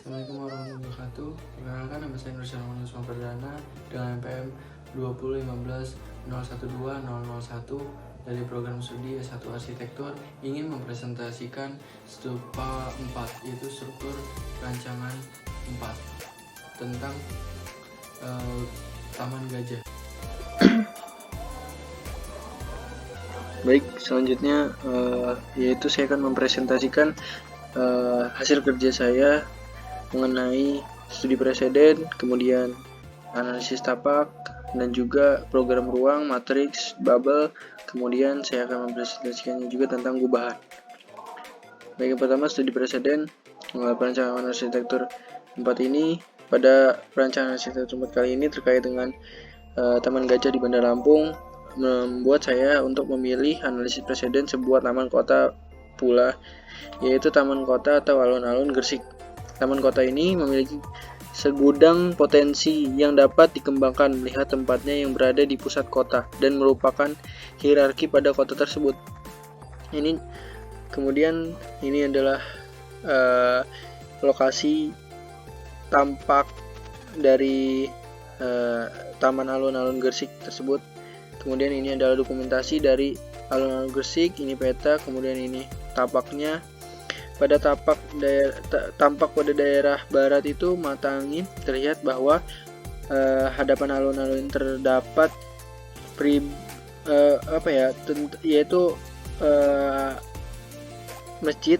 Assalamualaikum warahmatullahi wabarakatuh. Perkenalkan, nama saya Nur Syarman Usman Perdana dengan NPM 2015012001 dari program studi S1 Arsitektur, ingin mempresentasikan stupa 4, yaitu struktur rancangan 4 tentang Taman Gajah. Baik, selanjutnya yaitu saya akan mempresentasikan hasil kerja saya mengenai studi preseden, kemudian analisis tapak, dan juga program ruang, matriks, bubble. Kemudian saya akan mempresentasikannya juga tentang gubahan. Baik, yang pertama studi preseden, perencanaan arsitektur 4 ini. Pada perencanaan arsitektur 4 kali ini terkait dengan Taman Gajah di Bandar Lampung, membuat saya untuk memilih analisis preseden sebuah taman kota pula, yaitu taman kota atau alun-alun Gresik. Taman kota ini memiliki segudang potensi yang dapat dikembangkan melihat tempatnya yang berada di pusat kota dan merupakan hierarki pada kota tersebut. Kemudian ini adalah lokasi tampak dari taman alun-alun Gresik tersebut. Kemudian ini adalah dokumentasi dari alun-alun Gresik, ini peta, kemudian ini tapaknya. Pada tampak pada daerah barat itu mata angin terlihat bahwa hadapan alun-alun terdapat yaitu masjid.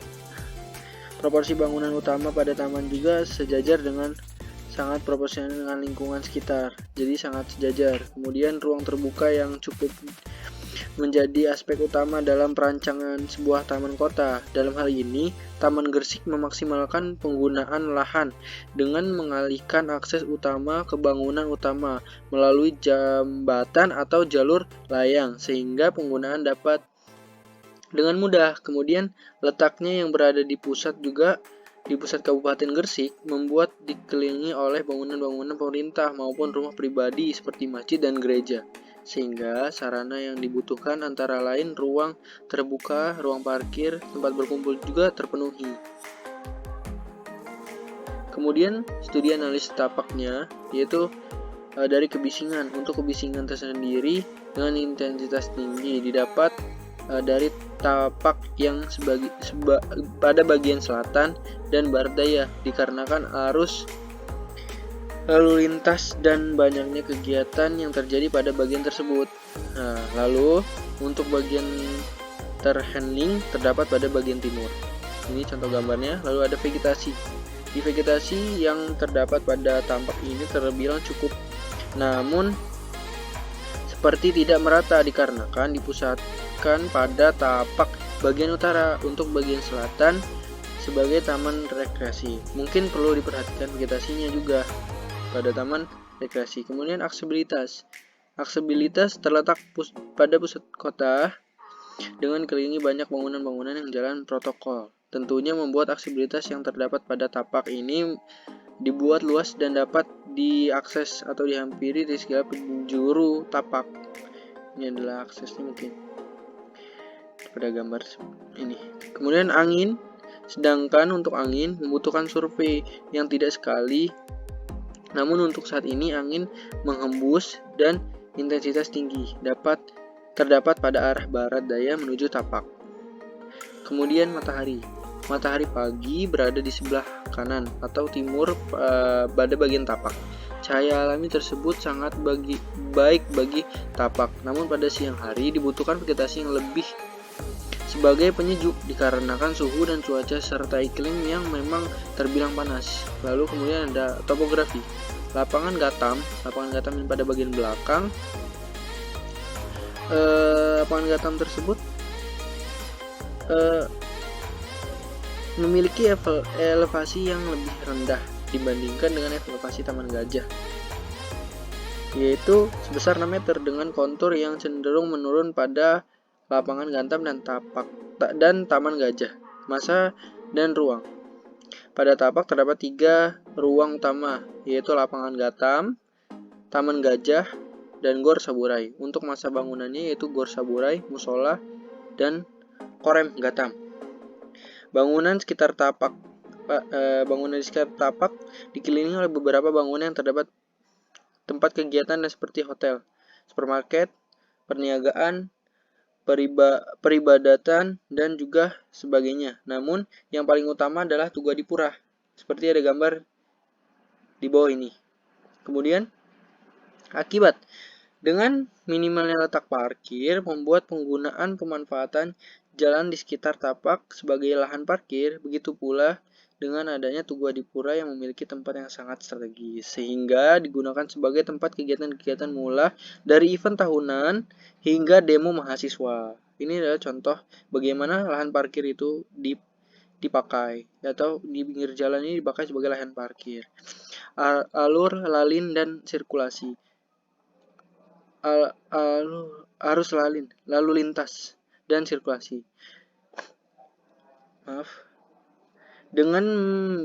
Proporsi bangunan utama pada taman juga sejajar dengan sangat proporsional dengan lingkungan sekitar, jadi sangat sejajar. Kemudian ruang terbuka yang cukup menjadi aspek utama dalam perancangan sebuah taman kota. Dalam hal ini, Taman Gresik memaksimalkan penggunaan lahan dengan mengalihkan akses utama ke bangunan utama melalui jembatan atau jalur layang, sehingga penggunaan dapat dengan mudah. Kemudian letaknya yang berada di pusat Kabupaten Gresik membuat dikelilingi oleh bangunan-bangunan pemerintah maupun rumah pribadi seperti masjid dan gereja, sehingga sarana yang dibutuhkan antara lain ruang terbuka, ruang parkir, tempat berkumpul juga terpenuhi. Kemudian studi analisis tapaknya, yaitu dari kebisingan. Untuk kebisingan tersendiri dengan intensitas tinggi didapat dari tapak yang pada bagian selatan dan barat daya, dikarenakan arus lalu lintas dan banyaknya kegiatan yang terjadi pada bagian tersebut. Lalu untuk bagian terhening terdapat pada bagian timur. Ini contoh gambarnya. Lalu ada vegetasi. Di vegetasi yang terdapat pada tampak ini terbilang cukup, namun seperti tidak merata dikarenakan dipusatkan pada tapak bagian utara. Untuk bagian selatan sebagai taman rekreasi, mungkin perlu diperhatikan vegetasinya juga pada taman rekreasi. Kemudian aksesibilitas terletak pada pusat kota dengan kelilingi banyak bangunan-bangunan yang jalan protokol. Tentunya membuat aksesibilitas yang terdapat pada tapak ini dibuat luas dan dapat diakses atau dihampiri di segala penjuru tapak. Ini adalah aksesnya mungkin pada gambar ini. Kemudian angin, sedangkan untuk angin membutuhkan survei yang tidak sekali, namun untuk saat ini angin menghembus dan intensitas tinggi terdapat pada arah barat daya menuju tapak. Kemudian matahari pagi berada di sebelah kanan atau timur pada bagian tapak. Cahaya alami tersebut sangat baik bagi tapak, namun pada siang hari dibutuhkan vegetasi yang lebih sebagai penyejuk dikarenakan suhu dan cuaca serta iklim yang memang terbilang panas. Lalu kemudian ada topografi. Lapangan gatam yang pada bagian belakang. Lapangan gatam tersebut memiliki elevasi yang lebih rendah dibandingkan dengan elevasi Taman Gajah, yaitu sebesar 6 meter dengan kontur yang cenderung menurun pada lapangan gatam dan Taman Gajah. Masa dan ruang. Pada tapak terdapat 3 ruang utama, yaitu lapangan gatam, Taman Gajah, dan Gor Saburai. Untuk masa bangunannya yaitu Gor Saburai, musola, dan korem gatam. Bangunan sekitar tapak bangunan di sekitar tapak dikelilingi oleh beberapa bangunan yang terdapat tempat kegiatan dan seperti hotel, supermarket, perniagaan, peribadatan, dan juga sebagainya. Namun, yang paling utama adalah Tugadipura, seperti ada gambar di bawah ini. Kemudian, akibat dengan minimalnya letak parkir membuat penggunaan pemanfaatan jalan di sekitar tapak sebagai lahan parkir, begitu pula dengan adanya Tugadipura yang memiliki tempat yang sangat strategis, sehingga digunakan sebagai tempat kegiatan-kegiatan mulai dari event tahunan hingga demo mahasiswa. Ini adalah contoh bagaimana lahan parkir itu dipakai, atau di pinggir jalan ini dipakai sebagai lahan parkir. Alur, lalin, dan sirkulasi. Arus lalu lintas, dan sirkulasi. Dengan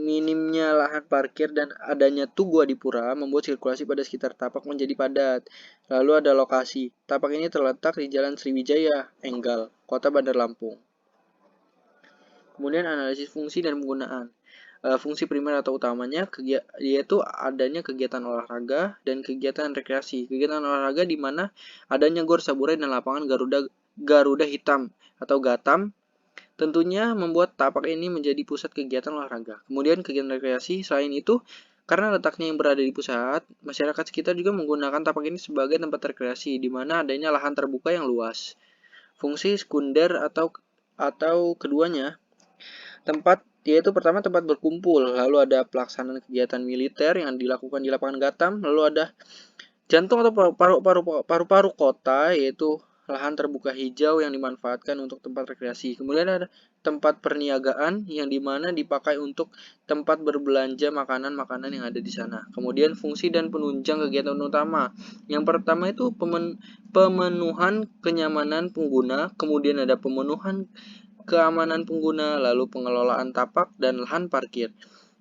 minimnya lahan parkir dan adanya Tugadipura membuat sirkulasi pada sekitar tapak menjadi padat. Lalu ada lokasi. Tapak ini terletak di Jalan Sriwijaya, Enggal, Kota Bandar Lampung. Kemudian analisis fungsi dan penggunaan. Fungsi primer atau utamanya yaitu adanya kegiatan olahraga dan kegiatan rekreasi. Kegiatan olahraga di mana adanya gor saburai dan lapangan Garuda Hitam atau Gatam tentunya membuat tapak ini menjadi pusat kegiatan olahraga. Kemudian kegiatan rekreasi, selain itu, karena letaknya yang berada di pusat, masyarakat sekitar juga menggunakan tapak ini sebagai tempat rekreasi, di mana adanya lahan terbuka yang luas. Fungsi sekunder atau keduanya, yaitu pertama tempat berkumpul, lalu ada pelaksanaan kegiatan militer yang dilakukan di lapangan Gatam, lalu ada jantung atau paru-paru kota, yaitu lahan terbuka hijau yang dimanfaatkan untuk tempat rekreasi. Kemudian ada tempat perniagaan yang dimana dipakai untuk tempat berbelanja makanan-makanan yang ada di sana. Kemudian fungsi dan penunjang kegiatan utama. Yang pertama itu pemenuhan kenyamanan pengguna, kemudian ada pemenuhan keamanan pengguna, lalu pengelolaan tapak dan lahan parkir.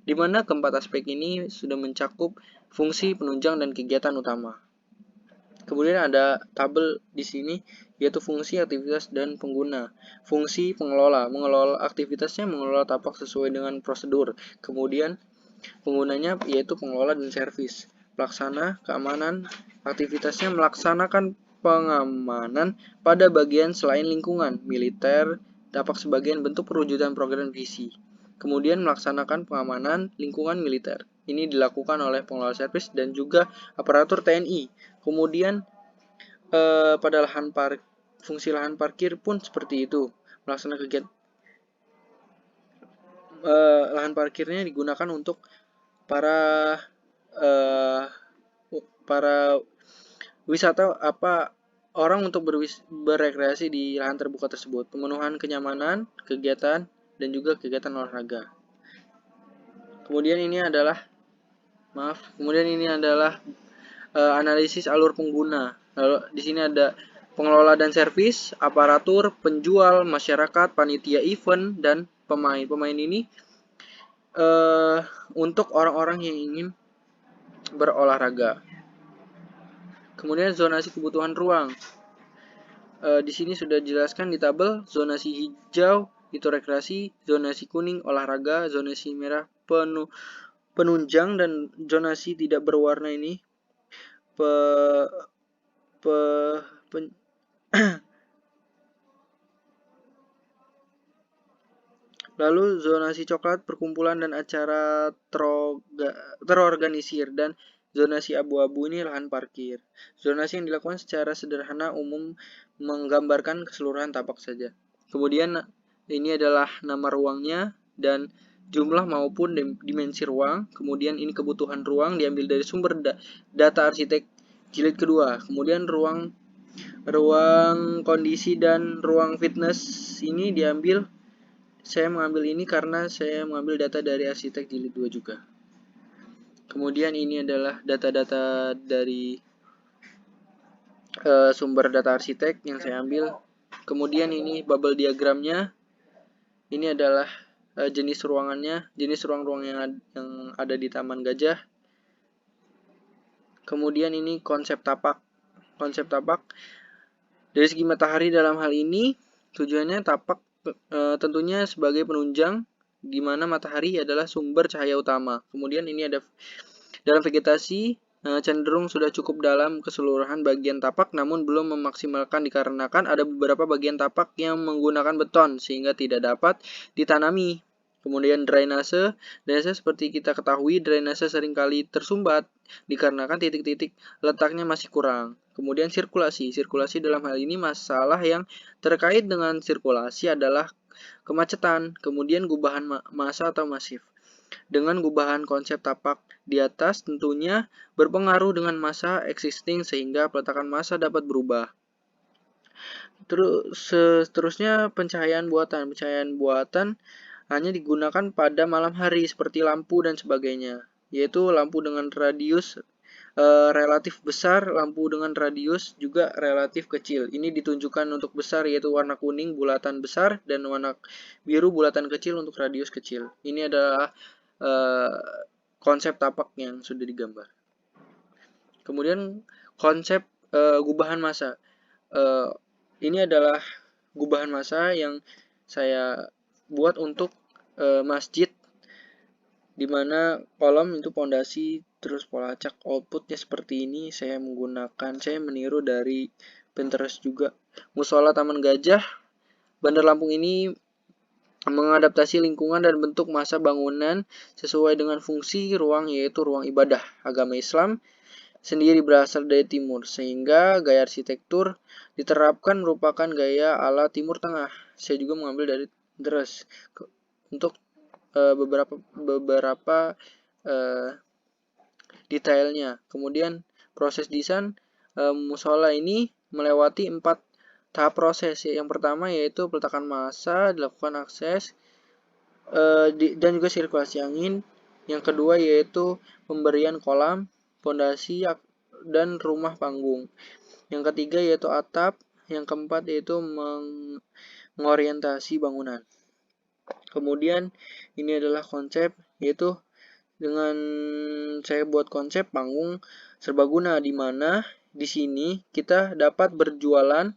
Di mana keempat aspek ini sudah mencakup fungsi, penunjang, dan kegiatan utama. Kemudian ada tabel di sini yaitu fungsi, aktivitas, dan pengguna. Fungsi mengelola aktivitasnya mengelola tapak sesuai dengan prosedur. Kemudian penggunanya yaitu pengelola dan servis. Pelaksana keamanan aktivitasnya melaksanakan pengamanan pada bagian selain lingkungan militer, tapak sebagian bentuk perwujudan program visi. Kemudian melaksanakan pengamanan lingkungan militer. Ini dilakukan oleh pengelola servis dan juga aparatur TNI. Kemudian pada fungsi lahan parkir pun seperti itu. Melaksanakan kegiatan lahan parkirnya digunakan untuk para wisata orang untuk berekreasi di lahan terbuka tersebut. Pemenuhan kenyamanan, kegiatan, dan juga kegiatan olahraga. Kemudian ini adalah analisis alur pengguna. Lalu di sini ada pengelola dan servis, aparatur, penjual, masyarakat, panitia event, dan pemain. Pemain ini untuk orang-orang yang ingin berolahraga. Kemudian zonasi kebutuhan ruang. Di sini sudah dijelaskan di tabel. Zonasi hijau itu rekreasi, zonasi kuning olahraga, zonasi merah penunjang, dan zonasi tidak berwarna ini lalu zonasi coklat perkumpulan dan acara terorganisir, dan zonasi abu-abu ini lahan parkir. Zonasi yang dilakukan secara sederhana umum menggambarkan keseluruhan tapak saja. Kemudian ini adalah nama ruangnya dan jumlah maupun dimensi ruang. Kemudian ini kebutuhan ruang diambil dari sumber data arsitek jilid kedua. Kemudian ruang kondisi dan ruang fitness ini saya mengambil ini karena saya mengambil data dari arsitek jilid 2 juga. Kemudian ini adalah data-data dari sumber data arsitek yang saya ambil. Kemudian ini bubble diagramnya. Ini adalah jenis ruangannya, jenis ruang-ruang yang ada di Taman Gajah. Kemudian ini konsep tapak. Konsep tapak dari segi matahari dalam hal ini tujuannya tapak tentunya sebagai penunjang di mana matahari adalah sumber cahaya utama. Kemudian ini ada dalam vegetasi cenderung sudah cukup dalam keseluruhan bagian tapak namun belum memaksimalkan dikarenakan ada beberapa bagian tapak yang menggunakan beton sehingga tidak dapat ditanami. Kemudian drainase seperti kita ketahui drainase seringkali tersumbat dikarenakan titik-titik letaknya masih kurang. Kemudian sirkulasi dalam hal ini masalah yang terkait dengan sirkulasi adalah kemacetan, kemudian gubahan massa atau masif. Dengan gubahan konsep tapak di atas tentunya berpengaruh dengan massa existing sehingga peletakan massa dapat berubah. Terus seterusnya pencahayaan buatan. Pencahayaan buatan hanya digunakan pada malam hari seperti lampu dan sebagainya, yaitu lampu dengan radius relatif besar, lampu dengan radius juga relatif kecil. Ini ditunjukkan untuk besar yaitu warna kuning bulatan besar dan warna biru bulatan kecil untuk radius kecil. Ini adalah konsep tapak yang sudah digambar. Kemudian konsep gubahan massa. Ini adalah gubahan massa yang saya buat untuk masjid, di mana kolom itu pondasi terus pola acak outputnya seperti ini. Saya meniru dari Pinterest juga. Musola Taman Gajah Bandar Lampung ini mengadaptasi lingkungan dan bentuk massa bangunan sesuai dengan fungsi ruang, yaitu ruang ibadah. Agama Islam sendiri berasal dari timur, sehingga gaya arsitektur diterapkan merupakan gaya ala Timur Tengah. Saya juga mengambil dari Pinterest untuk beberapa detailnya. Kemudian proses desain musola ini melewati 4 tahap proses. Yang pertama yaitu peletakan massa, dilakukan akses dan juga sirkulasi angin. Yang kedua yaitu pemberian kolam, pondasi dan rumah panggung. Yang ketiga yaitu atap. Yang keempat yaitu mengorientasi bangunan. Kemudian ini adalah konsep, yaitu dengan saya buat konsep panggung serbaguna, di mana di sini kita dapat berjualan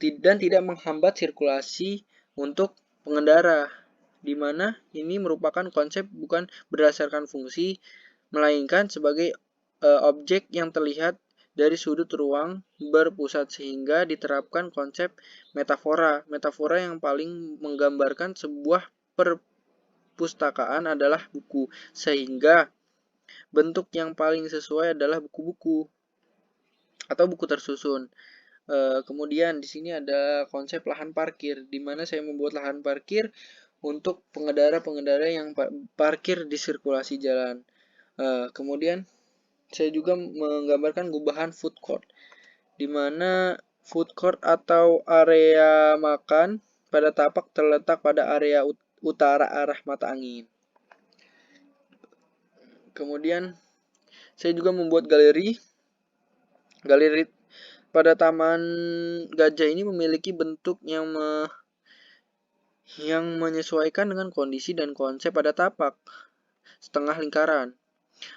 dan tidak menghambat sirkulasi untuk pengendara, di mana ini merupakan konsep bukan berdasarkan fungsi melainkan sebagai objek yang terlihat dari sudut ruang berpusat, sehingga diterapkan konsep metafora yang paling menggambarkan sebuah perpustakaan adalah buku, sehingga bentuk yang paling sesuai adalah buku-buku atau buku tersusun. Kemudian di sini ada konsep lahan parkir, di mana saya membuat lahan parkir untuk pengendara-pengendara yang parkir di sirkulasi jalan. Kemudian saya juga menggambarkan gubahan food court, di mana food court atau area makan pada tapak terletak pada area utara arah mata angin. Kemudian saya juga membuat galeri pada Taman Gajah ini memiliki bentuk yang menyesuaikan dengan kondisi dan konsep pada tapak setengah lingkaran.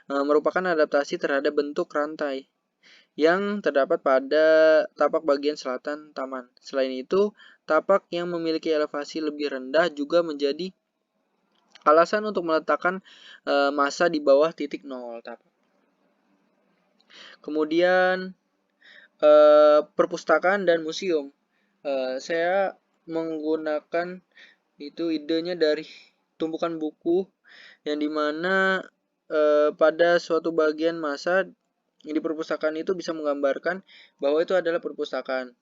Merupakan adaptasi terhadap bentuk rantai yang terdapat pada tapak bagian selatan taman. Selain itu, tapak yang memiliki elevasi lebih rendah juga menjadi alasan untuk meletakkan massa di bawah titik nol tapak. Kemudian perpustakaan dan museum. Saya menggunakan itu idenya dari tumpukan buku yang dimana pada suatu bagian massa di perpustakaan itu bisa menggambarkan bahwa itu adalah perpustakaan.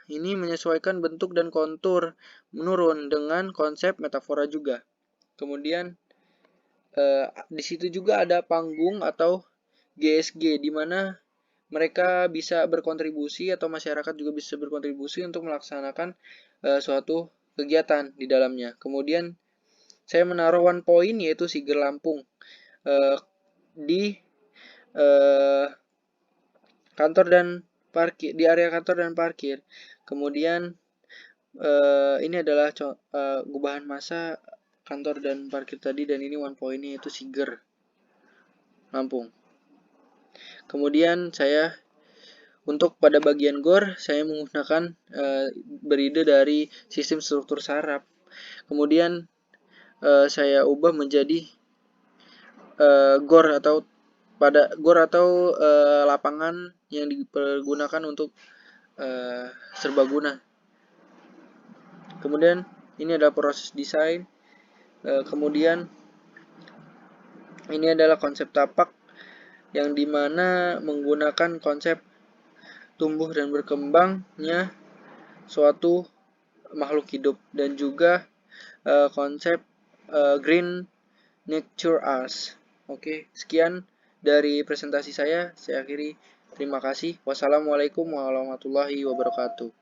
Ini menyesuaikan bentuk dan kontur menurun dengan konsep metafora juga. Kemudian di situ juga ada panggung atau GSG, di mana mereka bisa berkontribusi atau masyarakat juga bisa berkontribusi untuk melaksanakan suatu kegiatan di dalamnya. Kemudian saya menaruh one point yaitu Siger Lampung di kantor dan parkir, di area kantor dan parkir. Kemudian ini adalah gubahan massa kantor dan parkir tadi, dan ini one point-nya yaitu Siger Lampung. Kemudian saya untuk pada bagian gor saya menggunakan beride dari sistem struktur saraf. Kemudian saya ubah menjadi gor atau lapangan yang dipergunakan untuk serbaguna. Kemudian ini adalah proses desain. Kemudian ini adalah konsep tapak yang dimana menggunakan konsep tumbuh dan berkembangnya suatu makhluk hidup, dan juga konsep green nature as. Oke, sekian dari presentasi saya akhiri. Terima kasih. Wassalamualaikum warahmatullahi wabarakatuh.